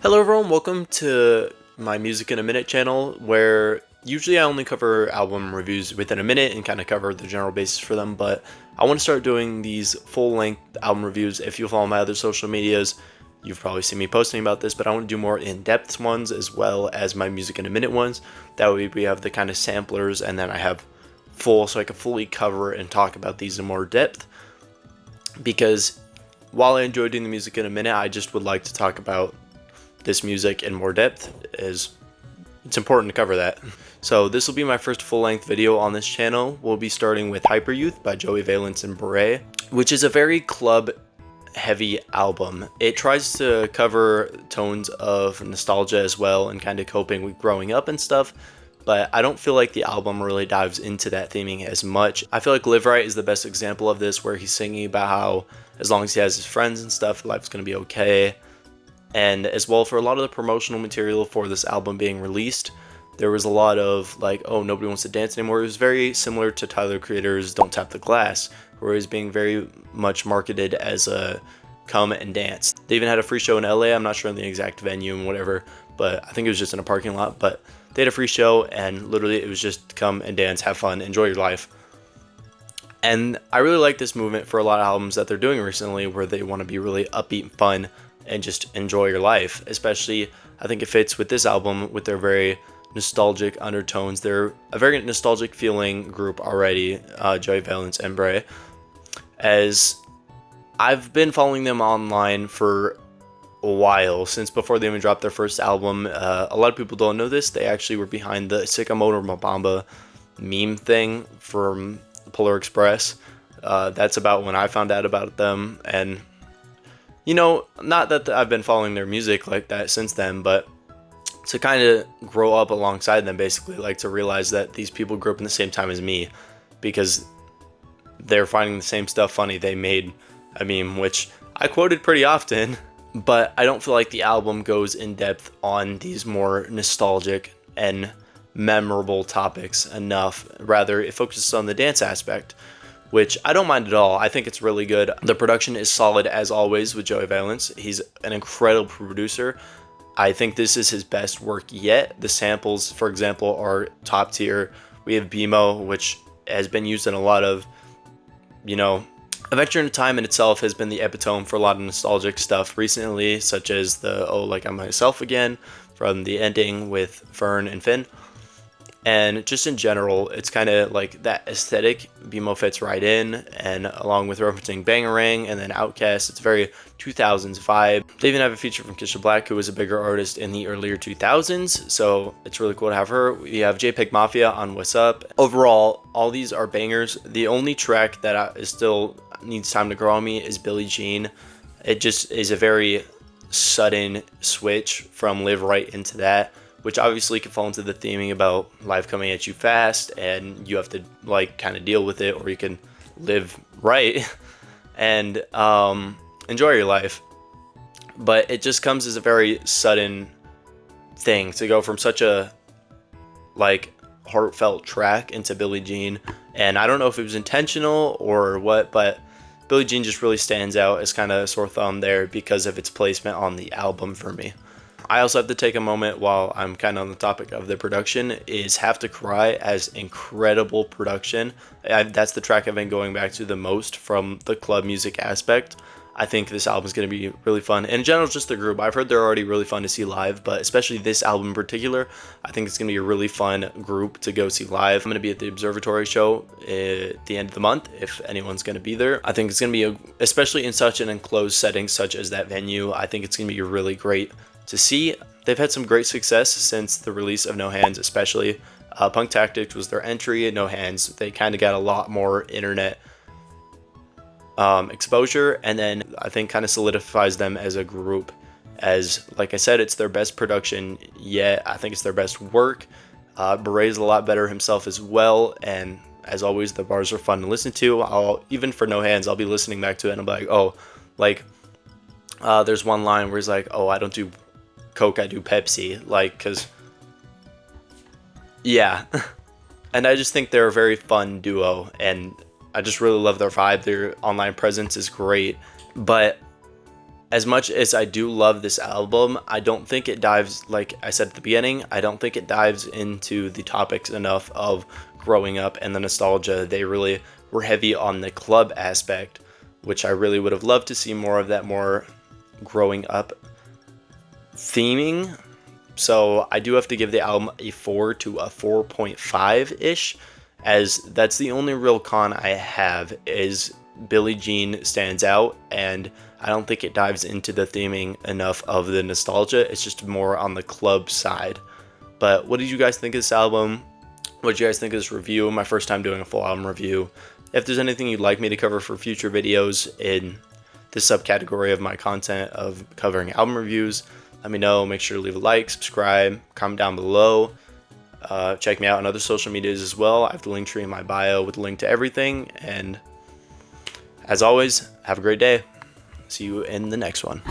Hello everyone, welcome to my Music in a Minute channel, where usually I only cover album reviews within a minute and kind of cover the general basis for them, but I want to start doing these full-length album reviews. If you follow my other social medias, you've probably seen me posting about this, but I want to do more in-depth ones as well as my Music in a Minute ones. That way we have the kind of samplers, and then I have full, so I can fully cover and talk about these in more depth, because while I enjoy doing the Music in a Minute, I just would like to talk about this music in more depth, as it's important to cover that. So this will be my first full-length video on this channel. We'll be starting with Hyperyouth by Joey Valence and Beret, which is a very club heavy album. It tries to cover tones of nostalgia as well and kind of coping with growing up and stuff, but I don't feel like the album really dives into that theming as much. I feel like Live Right is the best example of this, where he's singing about how as long as he has his friends and stuff, life's gonna be okay. And as well, for a lot of the promotional material for this album being released, there was a lot of like, oh, nobody wants to dance anymore. It was very similar to Tyler Creator's Don't Tap the Glass, where he's being very much marketed as a come and dance. They even had a free show in LA. I'm not sure on the exact venue and whatever, but I think it was just in a parking lot. But they had a free show, and literally it was just come and dance, have fun, enjoy your life. And I really like this movement for a lot of albums that they're doing recently, where they want to be really upbeat and fun and just enjoy your life. Especially, I think it fits with this album with their very nostalgic undertones. They're a very nostalgic feeling group already, Joey Valence and Bray, as I've been following them online for a while, since before they even dropped their first album. A lot of people don't know this, they actually were behind the Sikamoto Mabamba meme thing from Polar Express. That's about when I found out about them, and you know, not that I've been following their music like that since then, but to kind of grow up alongside them, basically, like to realize that these people grew up in the same time as me, because they're finding the same stuff funny. They made a meme, which I quoted pretty often, but I don't feel like the album goes in depth on these more nostalgic and memorable topics enough. Rather, it focuses on the dance aspect, which I don't mind at all. I think it's really good. The production is solid as always with Joey Valence. He's an incredible producer. I think this is his best work yet. The samples, for example, are top tier. We have BMO, which has been used in a lot of, you know, Adventure in Time in itself has been the epitome for a lot of nostalgic stuff recently, such as the Oh Like I'm Myself Again from the ending with Fern and Finn. And just in general, it's kind of like that aesthetic BMO fits right in, and along with referencing Bangarang and then Outkast, it's very 2000s vibe. They even have a feature from Keisha Black, who was a bigger artist in the earlier 2000s, so it's really cool to have her. We have JPEG Mafia on What's Up. Overall, all these are bangers. The only track that is still needs time to grow on me is Billie Jean. It just is a very sudden switch from Live Right into that, which obviously can fall into the theming about life coming at you fast and you have to like kind of deal with it, or you can live right and enjoy your life. But it just comes as a very sudden thing to go from such a like heartfelt track into Billie Jean, and I don't know if it was intentional or what, but Billie Jean just really stands out as kind of a sore thumb there because of its placement on the album for me. I also have to take a moment while I'm kind of on the topic of the production, is Have to Cry as incredible production. That's the track I've been going back to the most from the club music aspect. I think this album is going to be really fun. And in general, just the group. I've heard they're already really fun to see live, but especially this album in particular, I think it's going to be a really fun group to go see live. I'm going to be at the Observatory show at the end of the month, if anyone's going to be there. I think it's going to be, especially in such an enclosed setting such as that venue, I think it's going to be really great to see. They've had some great success since the release of No Hands, especially. Punk Tactics was their entry. No Hands, they kind of got a lot more internet exposure, and then I think kind of solidifies them as a group, as like I said, it's their best production yet. I think it's their best work. Beret's a lot better himself as well, and as always, the bars are fun to listen to. Even for No Hands, I'll be listening back to it and I'll be like, oh, like there's one line where he's like, oh, I don't do Coke, I do Pepsi, like, because yeah. And I just think they're a very fun duo, and I just really love their vibe. Their online presence is great, but as much as I do love this album, I don't think it dives, like I said at the beginning, I don't think it dives into the topics enough of growing up and the nostalgia. They really were heavy on the club aspect, which I really would have loved to see more of that, more growing up theming. So I do have to give the album a 4 to a 4.5-ish, as that's the only real con I have, is Billie Jean stands out, and I don't think it dives into the theming enough of the nostalgia. It's just more on the club side. But what did you guys think of this album? What did you guys think of this review? My first time doing a full album review. If there's anything you'd like me to cover for future videos in this subcategory of my content of covering album reviews, let me know. Make sure to leave a like, subscribe, comment down below. Check me out on other social medias as well. I have the link tree in my bio with a link to everything. And as always, have a great day. See you in the next one.